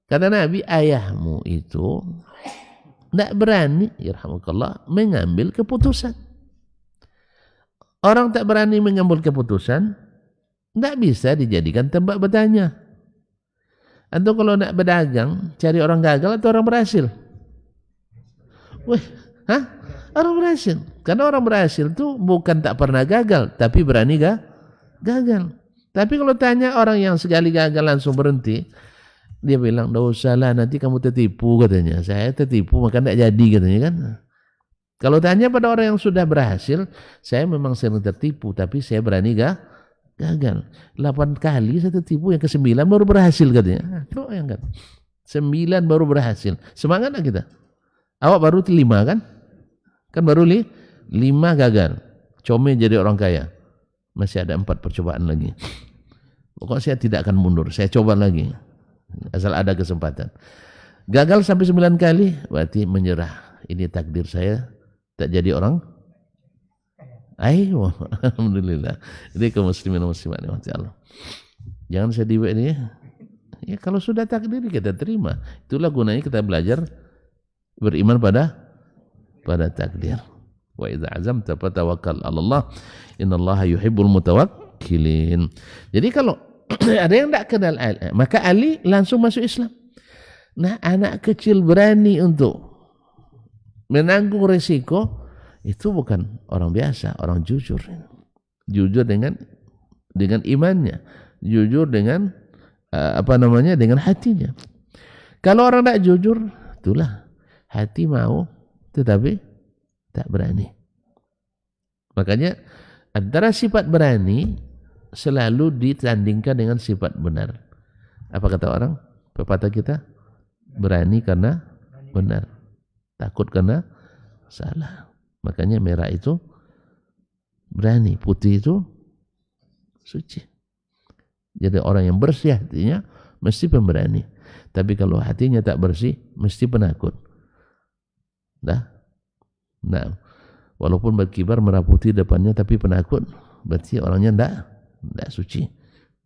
Kata Nabi, ayahmu itu tidak berani, yarhamukallah, mengambil keputusan. Orang tak berani mengambil keputusan, tidak bisa dijadikan tempat bertanya. Atau kalau nak berdagang, cari orang gagal atau orang berhasil? Orang berhasil. Karena orang berhasil itu bukan tak pernah gagal, tapi berani gagal. Tapi kalau tanya orang yang sekali gagal langsung berhenti, dia bilang, "Tidak usahlah, nanti kamu tertipu," katanya. Saya tertipu, maka tidak jadi, katanya kan. Kalau tanya pada orang yang sudah berhasil, saya memang sering tertipu, tapi saya berani gagal. 8 kali saya tertipu, yang ke-9 baru berhasil, katanya. Coba bayangkan, 9 baru berhasil. Semangat lah kita. Awak baru 5 kan? Kan baru 5 gagal. Comel jadi orang kaya. Masih ada 4 percobaan lagi. Pokoknya saya tidak akan mundur, saya coba lagi. Asal ada kesempatan. Gagal sampai 9 kali, berarti menyerah. Ini takdir saya, tak jadi orang. Ayo, alhamdulillah. Jadi kaum muslimin dan muslimat rahmati Allah. Jangan sedih ini. Ya kalau sudah takdir kita terima. Itulah gunanya kita belajar beriman pada takdir. Wa idza azamta fatawakkal 'ala Allah. Innallaha yuhibbul mutawakkilin. Jadi kalau ada yang tak kenal Ali, maka Ali langsung masuk Islam. Nah, anak kecil berani untuk menanggung resiko, itu bukan orang biasa, orang jujur. Jujur dengan imannya, jujur dengan dengan hatinya. Kalau orang tak jujur, itulah hati mau tetapi tak berani. Makanya antara sifat berani selalu ditandingkan dengan sifat benar. Apa kata orang? Pepatah kita, berani karena benar, takut karena salah. Makanya merah itu berani, putih itu suci. Jadi orang yang bersih hatinya mesti pemberani. Tapi kalau hatinya tak bersih, mesti penakut. Nah, walaupun berkibar merah putih depannya tapi penakut, berarti orangnya tidak suci,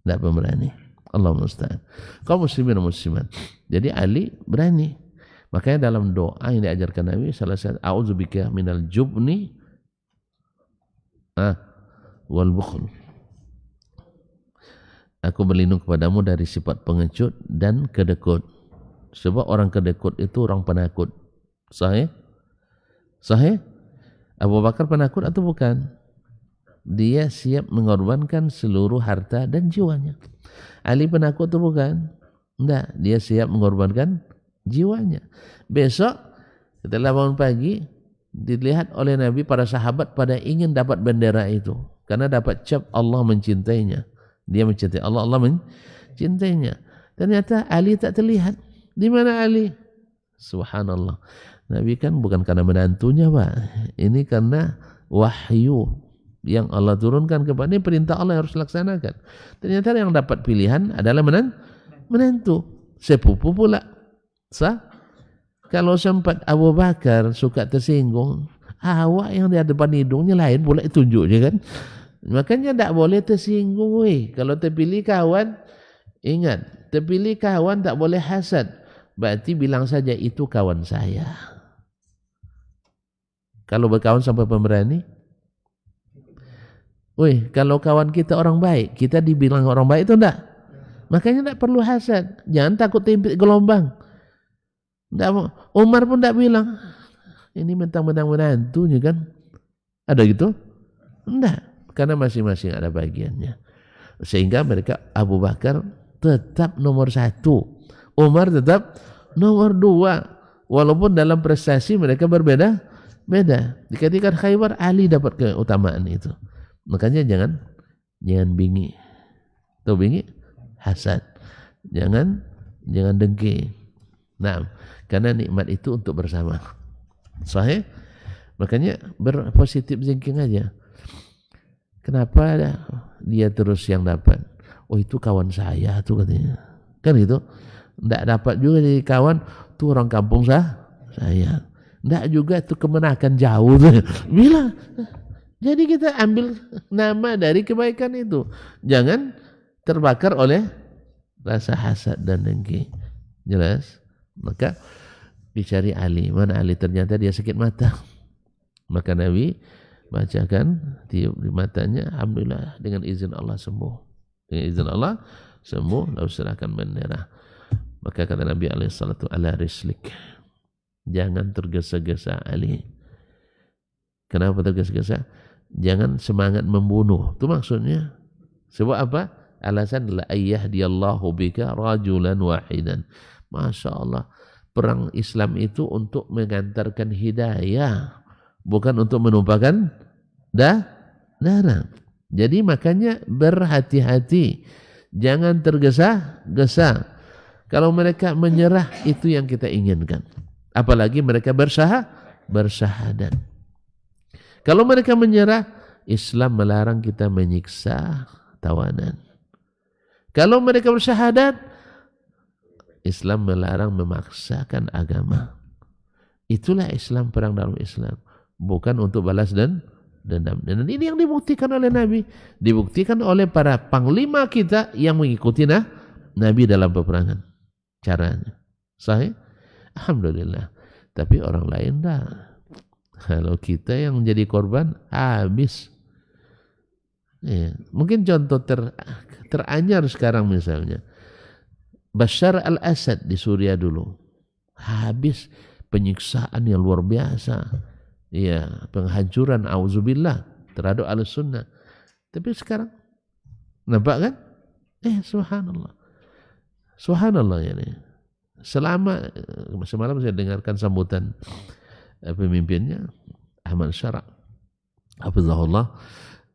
tidak pemberani. Allahumma musta'an. Kaum muslimin dan muslimat. Jadi Ali berani. Makanya dalam doa yang diajarkan Nabi salah satu, a'udzubika minal jubni wal bukhl. Aku berlindung kepadamu dari sifat pengecut dan kedekut. Sebab orang kedekut itu orang penakut. Sahih? Abu Bakar penakut atau bukan? Dia siap mengorbankan seluruh harta dan jiwanya. Ali penakut atau bukan? Tidak, dia siap mengorbankan jiwanya. Besok setelah bangun pagi dilihat oleh Nabi para sahabat pada ingin dapat bendera itu karena dapat cap Allah mencintainya. Dia mencintai Allah, Allah mencintainya. Ternyata Ali tak terlihat. Di mana Ali? Subhanallah. Nabi kan bukan karena menantunya, Pak. Ini karena wahyu yang Allah turunkan kepada ini, perintah Allah yang harus dilaksanakan. Ternyata yang dapat pilihan adalah menantu, sepupu pula. Sah? Kalau sempat Abu Bakar suka tersinggung, awak yang di depan hidungnya lain pula tunjuknya kan. Makanya tak boleh tersinggung. Kalau terpilih kawan, ingat, terpilih kawan tak boleh hasad. Berarti bilang saja itu kawan saya. Kalau berkawan sampai pemberani, kalau kawan kita orang baik, kita dibilang orang baik itu enggak. Makanya tak perlu hasad. Jangan takut timpit gelombang. Umar pun tak bilang, ini mentang-mentang menantunya kan. Ada gitu? Enggak. Karena masing-masing ada bagiannya. Sehingga mereka, Abu Bakar tetap nomor 1. Umar tetap nomor 2. Walaupun dalam prestasi mereka berbeda. Ketika Khaybar, Ali dapat keutamaan itu. Makanya jangan bingi. Tahu bingi? Hasad. Jangan dengki. Nah, karena nikmat itu untuk bersama. Sahih? Makanya berpositif thinking aja. Kenapa dia terus yang dapat? Oh, itu kawan saya tuh katanya. Kan gitu. Enggak dapat juga jadi kawan tuh orang kampung saya. Enggak juga tuh kemenakan jauh tuh. Bilang. Jadi kita ambil nama dari kebaikan itu. Jangan terbakar oleh rasa hasad dan dengki. Jelas? Maka dicari Ali. Mana Ali? Ternyata dia sakit mata. Maka Nabi bacakan tiup di matanya, alhamdulillah dengan izin Allah sembuh. Dengan izin Allah sembuh, lalu serahkan bendera. Maka kata Nabi alaihissalatu ala rislik. Jangan tergesa-gesa Ali. Kenapa tergesa-gesa? Jangan semangat membunuh. Itu maksudnya. Sebab apa? Alasan la ayyahdiyallahu bika rajulan wahidan. Masya Allah, perang Islam itu untuk mengantarkan hidayah, bukan untuk menumpahkan darah. Jadi makanya berhati-hati, jangan tergesa-gesa. Kalau mereka menyerah, itu yang kita inginkan. Apalagi mereka bersyahadat. Kalau mereka menyerah, Islam melarang kita menyiksa tawanan. Kalau mereka bersyahadat, Islam melarang memaksakan agama. Itulah Islam, perang dalam Islam. Bukan untuk balas dan dendam. Dan ini yang dibuktikan oleh Nabi. Dibuktikan oleh para panglima kita yang mengikuti Nabi dalam peperangan. Caranya. Sahih? Alhamdulillah. Tapi orang lain dah. Kalau kita yang menjadi korban, habis. Ya. Mungkin contoh teranyar sekarang misalnya. Bashar al-Assad di Suriah dulu. Habis penyiksaan yang luar biasa. Ya, penghancuran auzubillah terhadap Ahlussunnah. Tapi sekarang nampak kan? Subhanallah. Subhanallah ya nih. Semalam saya dengarkan sambutan pemimpinnya Ahmad Syara. Hafizahullah.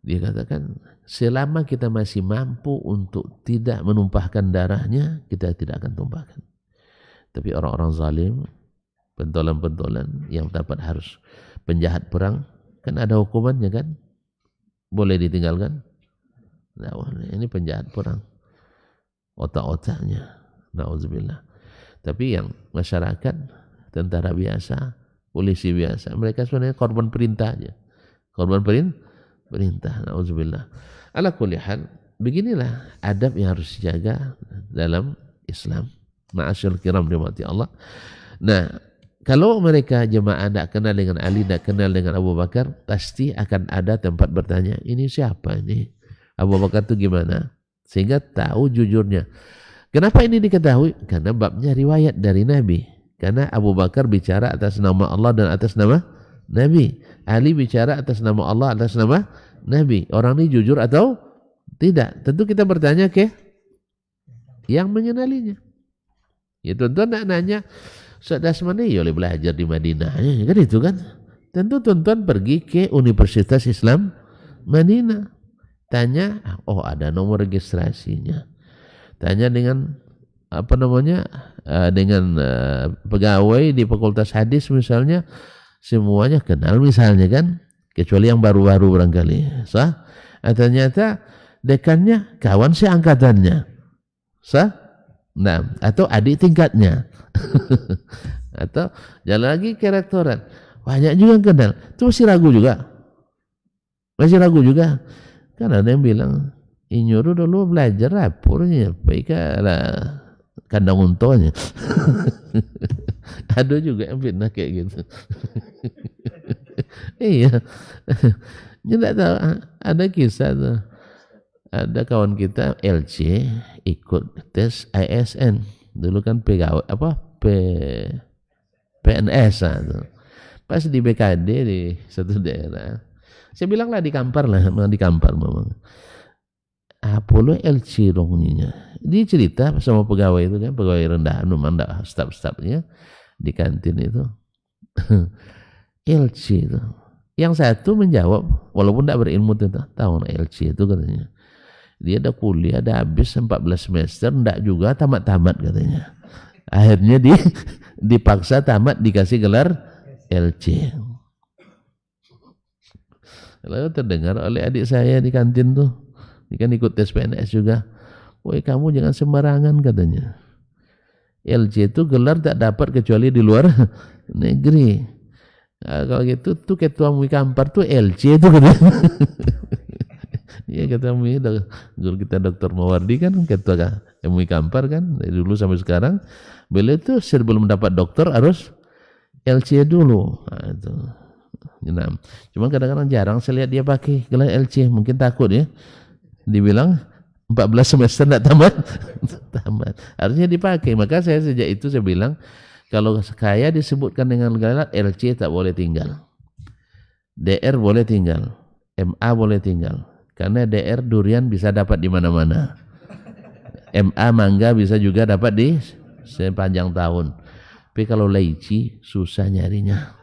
Dia katakan, selama kita masih mampu untuk tidak menumpahkan darahnya, kita tidak akan tumpahkan. Tapi orang-orang zalim, pentolan-pentolan yang dapat harus penjahat perang, kan ada hukumannya kan? Boleh ditinggalkan? Nah, ini penjahat perang. Otak-otaknya. Na'udzubillah. Tapi yang masyarakat, tentara biasa, polisi biasa, mereka sebenarnya korban perintah aja. Korban perintah, na'udzubillah. Ala kulli hal, beginilah adab yang harus dijaga dalam Islam. Ma'asyil kiram dimati Allah. Nah, kalau mereka jemaah tidak kenal dengan Ali, tidak kenal dengan Abu Bakar, pasti akan ada tempat bertanya, ini siapa ini? Abu Bakar itu gimana? Sehingga tahu jujurnya. Kenapa ini diketahui? Karena babnya riwayat dari Nabi. Karena Abu Bakar bicara atas nama Allah dan atas nama Nabi. Ali bicara atas nama Allah, atas nama Nabi. Orang ini jujur atau tidak? Tentu kita bertanya ke yang mengenalinya. Ya tuan-tuan nak nanya, Ustaz Dasmani ya boleh belajar di Madinah. Ya, kan itu kan? Tentu tuan-tuan pergi ke Universitas Islam Madinah. Tanya, oh ada nomor registrasinya. Tanya dengan apa namanya, dengan pegawai di Fakultas Hadis misalnya, semuanya kenal misalnya kan, kecuali yang baru-baru barangkali. Sah? Ternyata dekannya kawan seangkatannya. Sah? Nah, atau adik tingkatnya. Atau jalan lagi ke rektorat. Banyak juga yang kenal. Itu masih ragu juga. Masih ragu juga. Kan ada yang bilang, Inyuru dulu belajar rapurnya. Baiklah kandang untanya. Ada juga yang fitnah kayak gitu. Iya. Tidak tahu. Ada kisah tuh. Ada kawan kita LC ikut tes ISN. Dulu kan pegawai PNS tuh. Pas di BKD di satu daerah. Saya bilang lah di Kampar memang. Apollo LC dongnya. Dia cerita sama pegawai itu kan, pegawai rendahan, memang staf-stafnya di kantin itu. LC itu. Yang satu menjawab, walaupun tidak berilmu tentang tahun LC itu katanya. Dia ada kuliah, ada habis 14 semester, tidak juga tamat-tamat katanya. Akhirnya dipaksa tamat, dikasih gelar LC. Lalu terdengar oleh adik saya di kantin tuh, dia kan ikut tes PNS juga. Woi kamu jangan sembarangan katanya. LC itu gelar tak dapat kecuali di luar negeri. Nah, kalau gitu tuh ketua MUI Kampar tuh LC itu katanya. Iya kata MUI, guru kita Dr. Mawardi kan ketua MUI Kampar kan dari dulu sampai sekarang. Beliau tuh sebelum mendapat dokter harus LC dulu. Nah, itu. Nah, cuma kadang-kadang jarang saya lihat dia pakai gelar LC, mungkin takut ya. Dibilang 14 semester tidak tamat. Tamat. Harusnya dipakai. Maka saya sejak itu saya bilang kalau saya disebutkan dengan gelar LC tak boleh tinggal. DR boleh tinggal. MA boleh tinggal. Karena DR durian bisa dapat di mana-mana. MA mangga bisa juga dapat di sepanjang tahun. Tapi kalau laici susah nyarinya.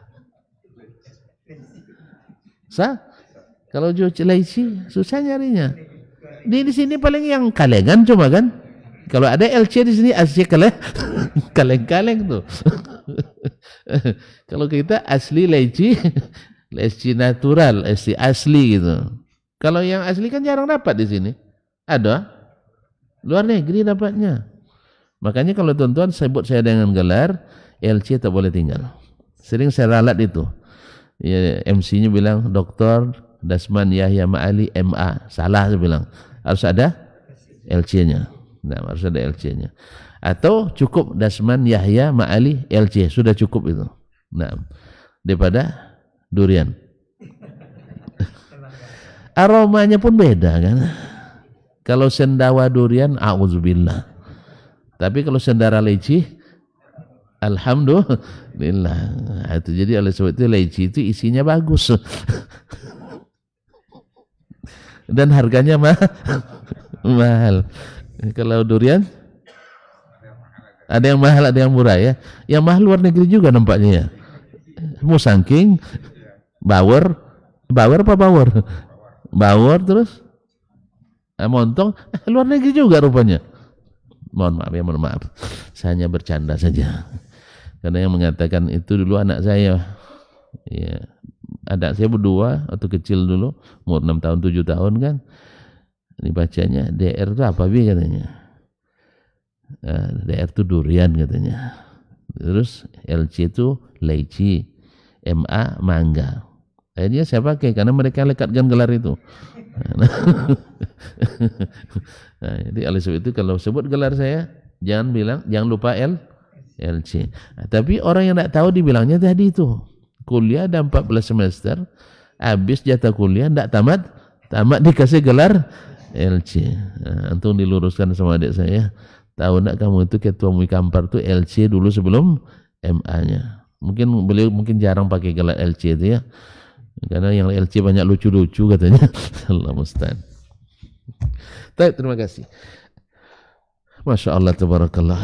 Kalau laici susah nyarinya. Di sini paling yang kalengan cuma kan. Kalau ada LC di sini asli kaleng-kaleng tuh. Kalau kita asli laici, laici natural, asli gitu. Kalau yang asli kan jarang dapat di sini. Ada. Luar negeri dapatnya. Makanya kalau tuan-tuan sebut saya dengan gelar, LC tak boleh tinggal. Sering saya ralat itu. Ya, MC-nya bilang, Dr. Dasman Yahya Ma'ali MA. Salah saya bilang. Harus ada LC-nya. Nah, harus ada LC-nya. Atau cukup Dasman Yahya Ma'ali LC. Sudah cukup itu. Nah, daripada durian. Aromanya pun beda kan. Kalau sendawa durian, a'udzubillah. Tapi kalau sendara leci, alhamdulillah. Nah, itu jadi oleh sebab itu leci itu isinya bagus. Dan harganya mahal. Kalau durian ada yang mahal, ada yang murah ya. Yang mahal luar negeri juga nampaknya ya. Musangking, Bawor apa Bawor? Bawor terus montong luar negeri juga rupanya. Mohon maaf. Saya hanya bercanda saja. Karena yang mengatakan itu dulu anak saya. Ya, anak saya berdua waktu kecil dulu, umur 6 tahun 7 tahun kan. Ini bacanya DR itu apa bi katanya. DR itu durian katanya. Terus LC itu leci, MA mangga. Akhirnya saya pakai karena mereka lekatkan gelar itu. Nah, jadi oleh sebab itu kalau sebut gelar saya jangan lupa LC. Nah, tapi orang yang tidak tahu dibilangnya tadi itu kuliah ada 14 semester, habis jatah kuliah tidak tamat dikasih gelar LC. Nah, antum diluruskan sama adik saya. Tahu enggak kamu itu ketua MUI Kampar itu LC dulu sebelum MA-nya. Beliau jarang pakai gelar LC itu ya. Karena yang LC banyak lucu-lucu katanya. Allah musta'an. Baik, terima kasih. Masya Allah, tabarakallah.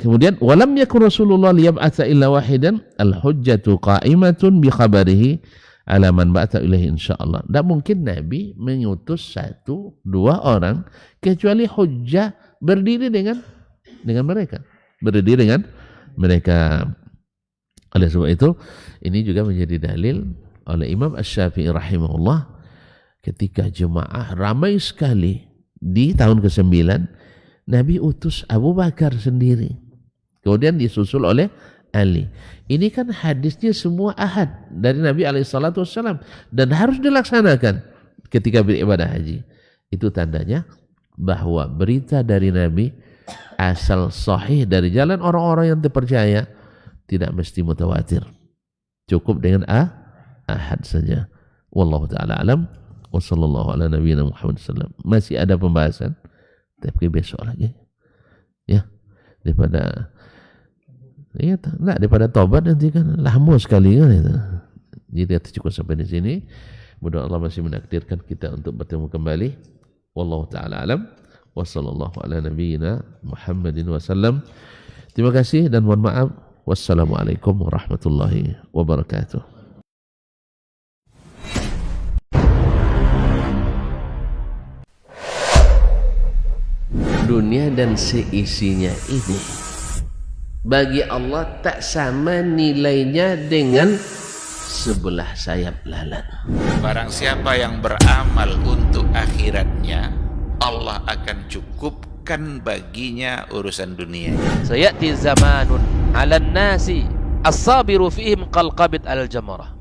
Kemudian, walam yakun Rasulullah liyab'atha illa wahidan al-hujjatu qa'imatun bi khabarihi ala man ba'atha ilaihi insyaallah. Tak mungkin Nabi mengutus 1-2 orang kecuali hujjah berdiri dengan mereka. Berdiri dengan mereka. Oleh sebab itu, ini juga menjadi dalil oleh Imam Asy-Syafi'i rahimahullah ketika jemaah ramai sekali di tahun ke-9 Nabi utus Abu Bakar sendiri. Kemudian disusul oleh Ali. Ini kan hadisnya semua ahad dari Nabi SAW dan harus dilaksanakan ketika beribadah haji. Itu tandanya bahwa berita dari Nabi asal sahih dari jalan orang-orang yang terpercaya tidak mesti mutawatir. Cukup dengan ahad saja. Wallahu ta'ala alam. Wa sallallahu ala nabiyyina Muhammad sallam. Masih ada pembahasan, tapi besok lagi. Ya, daripada tobat nanti kan lama sekali kan itu. Jadi kita cukup sampai di sini. Mudah Allah masih menakdirkan kita untuk bertemu kembali. Wallahu ta'ala alam. Wa sallallahu ala nabiyyina Muhammadin wasallam. Terima kasih dan mohon maaf. Wassalamualaikum warahmatullahi wabarakatuh. Dunia dan seisinya ini bagi Allah tak sama nilainya dengan sebelah sayap lalat. Barang siapa yang beramal untuk akhiratnya, Allah akan cukupkan baginya urusan dunia. Sayati zamanun 'alan nasi as-sabiru fihim qalqabit al-jamarah.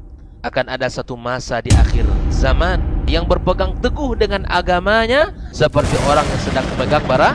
Akan ada satu masa di akhir zaman yang berpegang teguh dengan agamanya seperti orang yang sedang memegang bara